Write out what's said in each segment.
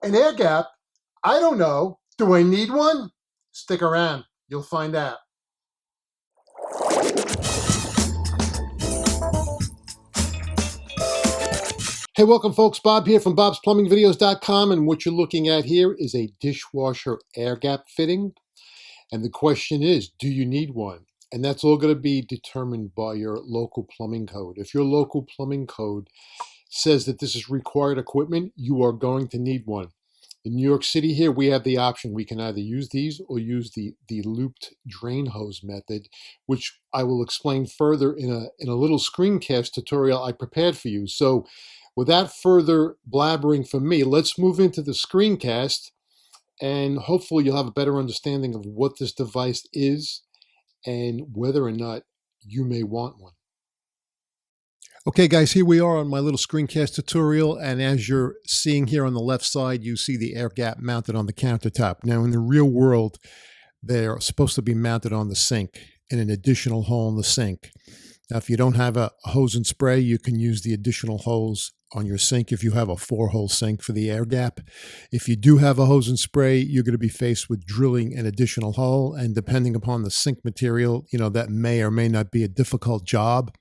An air gap? I don't know. Do I need one? Stick around. You'll find out. Hey, welcome folks. Bob here from bobsplumbingvideos.com, and what you're looking at here is a dishwasher air gap fitting. And the question is, do you need one? And that's all going to be determined by your local plumbing code. If your local plumbing code says that this is required equipment, you are going to need one. In New York City here, we have the option. We can either use these or use the looped drain hose method, which I will explain further in a little screencast tutorial I prepared for you. So without further blabbering from me, let's move into the screencast, and hopefully you'll have a better understanding of what this device is and whether or not you may want one. Okay guys, here we are on my little screencast tutorial, and as you're seeing here on the left side, you see the air gap mounted on the countertop. Now in the real world, they're supposed to be mounted on the sink in an additional hole in the sink. Now if you don't have a hose and spray, you can use the additional hose on your sink if you have a 4-hole sink for the air gap. If you do have a hose and spray, you're going to be faced with drilling an additional hole, and depending upon the sink material, that may or may not be a difficult job.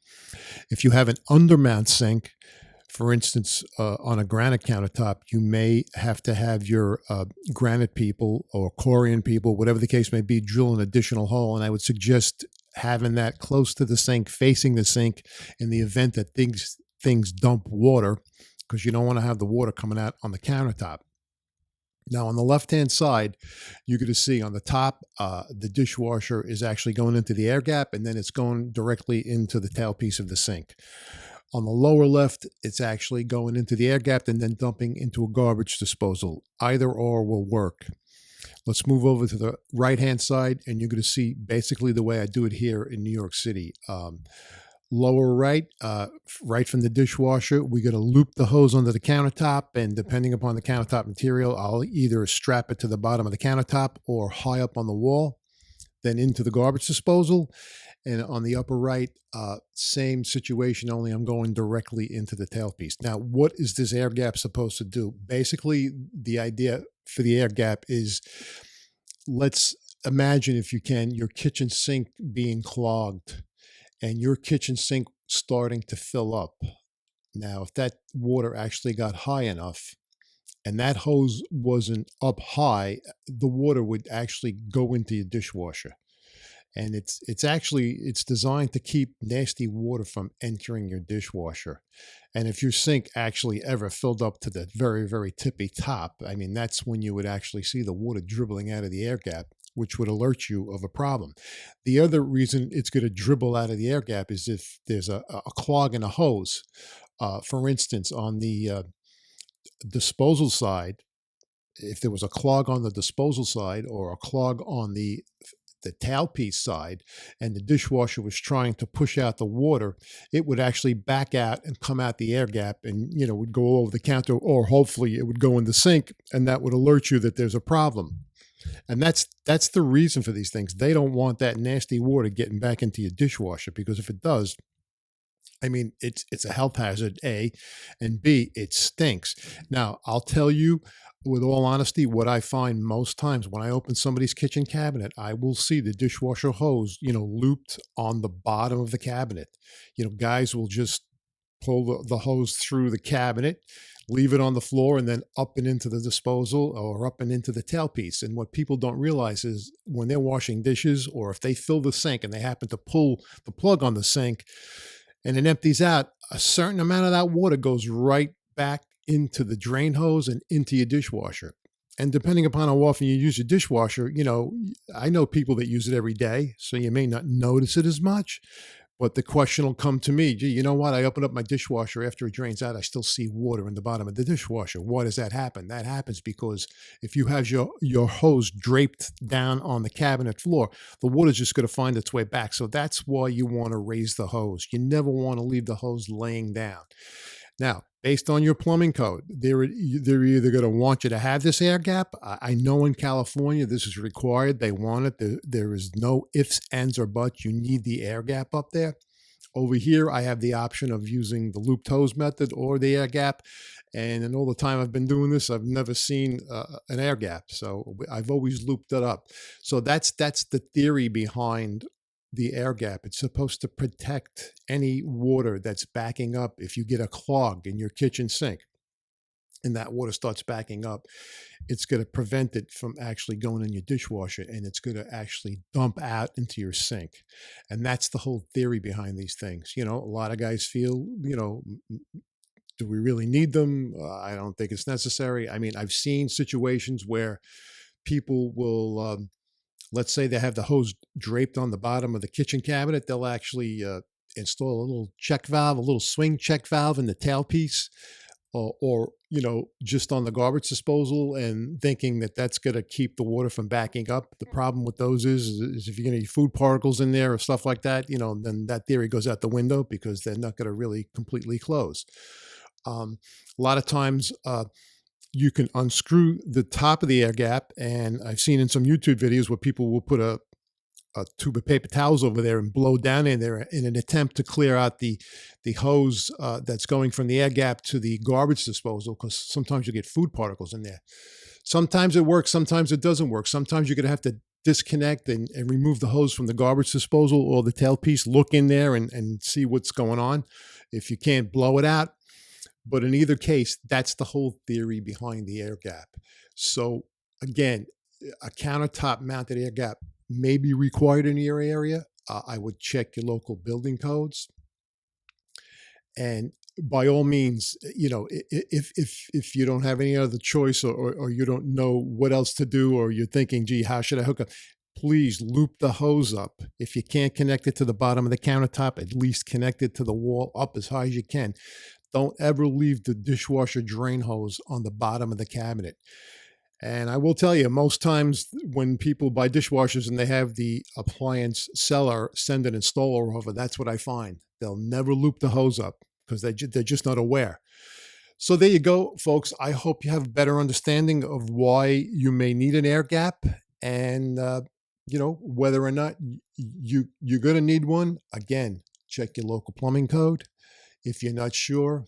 If you have an undermount sink, for instance, on a granite countertop, you may have to have your granite people or Corian people, whatever the case may be, drill an additional hole. And I would suggest having that close to the sink, facing the sink, in the event that things dump water, because you don't want to have the water coming out on the countertop. Now on the left-hand side, you're going to see on the top, the dishwasher is actually going into the air gap, and then it's going directly into the tailpiece of the sink. On the lower left, it's actually going into the air gap and then dumping into a garbage disposal. Either or will work. Let's move over to the right-hand side, and you're going to see basically the way I do it here in New York City. Lower right, right from the dishwasher, we're going to loop the hose under the countertop, and depending upon the countertop material, I'll either strap it to the bottom of the countertop or high up on the wall, then into the garbage disposal. And on the upper right, same situation, only I'm going directly into the tailpiece. Now, what is this air gap supposed to do? Basically, the idea for the air gap is, let's imagine, if you can, your kitchen sink being clogged and your kitchen sink starting to fill up. Now, if that water actually got high enough and that hose wasn't up high, the water would actually go into your dishwasher. And it's designed to keep nasty water from entering your dishwasher. And if your sink actually ever filled up to the very, very tippy top, I mean, that's when you would actually see the water dribbling out of the air gap, which would alert you of a problem. The other reason it's going to dribble out of the air gap is if there's a clog in a hose. For instance, on the disposal side, if there was a clog on the disposal side or a clog on the tailpiece side, and the dishwasher was trying to push out the water, it would actually back out and come out the air gap, and would go over the counter, or hopefully it would go in the sink, and that would alert you that there's a problem. And that's the reason for these things. They don't want that nasty water getting back into your dishwasher, because if it does, I mean, it's a health hazard, A, and B, it stinks. Now, I'll tell you, with all honesty, what I find most times when I open somebody's kitchen cabinet, I will see the dishwasher hose, looped on the bottom of the cabinet. Guys will just pull the hose through the cabinet, leave it on the floor, and then up and into the disposal or up and into the tailpiece. And what people don't realize is when they're washing dishes, or if they fill the sink and they happen to pull the plug on the sink and it empties out, a certain amount of that water goes right back into the drain hose and into your dishwasher. And depending upon how often you use your dishwasher, I know people that use it every day, so you may not notice it as much. But the question will come to me, gee, you know what? I open up my dishwasher after it drains out, I still see water in the bottom of the dishwasher. Why does that happen? That happens because if you have your hose draped down on the cabinet floor, the water's just going to find its way back. So that's why you want to raise the hose. You never want to leave the hose laying down. Now, based on your plumbing code, they're either going to want you to have this air gap. I know in California this is required. They want it. There is no ifs, ands, or buts. You need the air gap up there. Over here, I have the option of using the looped hose method or the air gap. And in all the time I've been doing this, I've never seen an air gap. So I've always looped it up. So that's the theory behind the air gap. It's supposed to protect any water that's backing up. If you get a clog in your kitchen sink and that water starts backing up, it's going to prevent it from actually going in your dishwasher, and it's going to actually dump out into your sink. And that's the whole theory behind these things. You know, a lot of guys feel, you know, do we really need them? I don't think it's necessary. I mean, I've seen situations where people will, let's say they have the hose draped on the bottom of the kitchen cabinet. They'll actually install a little check valve, a little swing check valve in the tailpiece, or you know, just on the garbage disposal, and thinking that that's going to keep the water from backing up. The problem with those is if you're going to get food particles in there or stuff like that, you know, then that theory goes out the window because they're not going to really completely close. A lot of times you can unscrew the top of the air gap, and I've seen in some YouTube videos where people will put a tube of paper towels over there and blow down in there in an attempt to clear out the hose that's going from the air gap to the garbage disposal, because sometimes you get food particles in there. Sometimes it works, sometimes it doesn't work. Sometimes you're going to have to disconnect and remove the hose from the garbage disposal or the tailpiece, look in there and see what's going on. If you can't blow it out. But in either case, that's the whole theory behind the air gap. So again, a countertop mounted air gap may be required in your area. I would check your local building codes. And by all means, you know, if you don't have any other choice, or you don't know what else to do, or you're thinking, gee, how should I hook up? Please loop the hose up. If you can't connect it to the bottom of the countertop, at least connect it to the wall up as high as you can. Don't ever leave the dishwasher drain hose on the bottom of the cabinet. And I will tell you, most times when people buy dishwashers and they have the appliance seller send an installer over, that's what I find. They'll never loop the hose up because they're just not aware. So there you go, folks. I hope you have a better understanding of why you may need an air gap, and you know, whether or not you're going to need one. Again, check your local plumbing code. If you're not sure,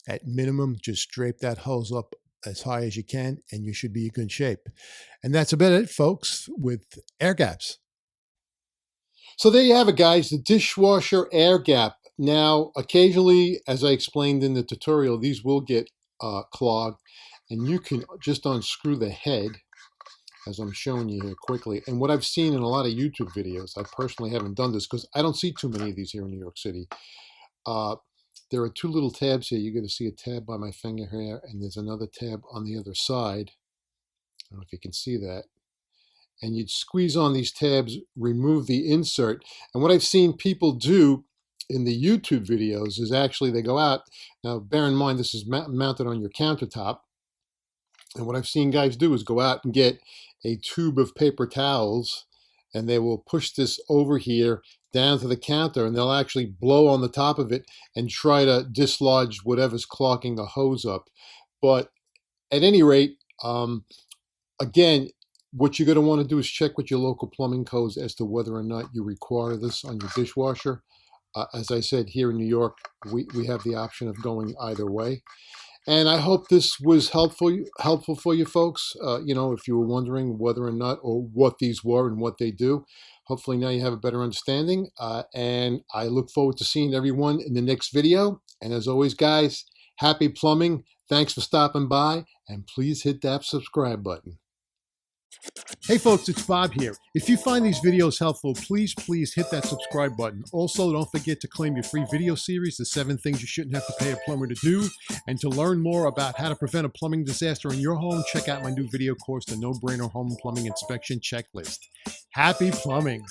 at minimum, just drape that hose up as high as you can, and you should be in good shape. And that's about it, folks, with air gaps. So there you have it, guys, the dishwasher air gap. Now, occasionally, as I explained in the tutorial, these will get clogged, and you can just unscrew the head, as I'm showing you here quickly. And what I've seen in a lot of YouTube videos, I personally haven't done this because I don't see too many of these here in New York City. There are two little tabs here. You're going to see a tab by my finger here, and there's another tab on the other side. I don't know if you can see that. And you'd squeeze on these tabs, remove the insert. And what I've seen people do in the YouTube videos is actually they go out. Now, bear in mind, this is mounted on your countertop. And what I've seen guys do is go out and get a tube of paper towels, and they will push this over here down to the counter, and they'll actually blow on the top of it and try to dislodge whatever's clogging the hose up. But at any rate, again, what you're going to want to do is check with your local plumbing codes as to whether or not you require this on your dishwasher. As I said, here in New York, we have the option of going either way. And I hope this was helpful for you folks. You know, if you were wondering whether or not, or what these were and what they do, hopefully now you have a better understanding. And I look forward to seeing everyone in the next video. And as always, guys, happy plumbing. Thanks for stopping by, and please hit that subscribe button. Hey folks, it's Bob here. If you find these videos helpful, please hit that subscribe button. Also, don't forget to claim your free video series, The 7 Things You Shouldn't Have to Pay a Plumber to Do. And to learn more about how to prevent a plumbing disaster in your home, check out my new video course, The No-Brainer Home Plumbing Inspection Checklist. Happy plumbing!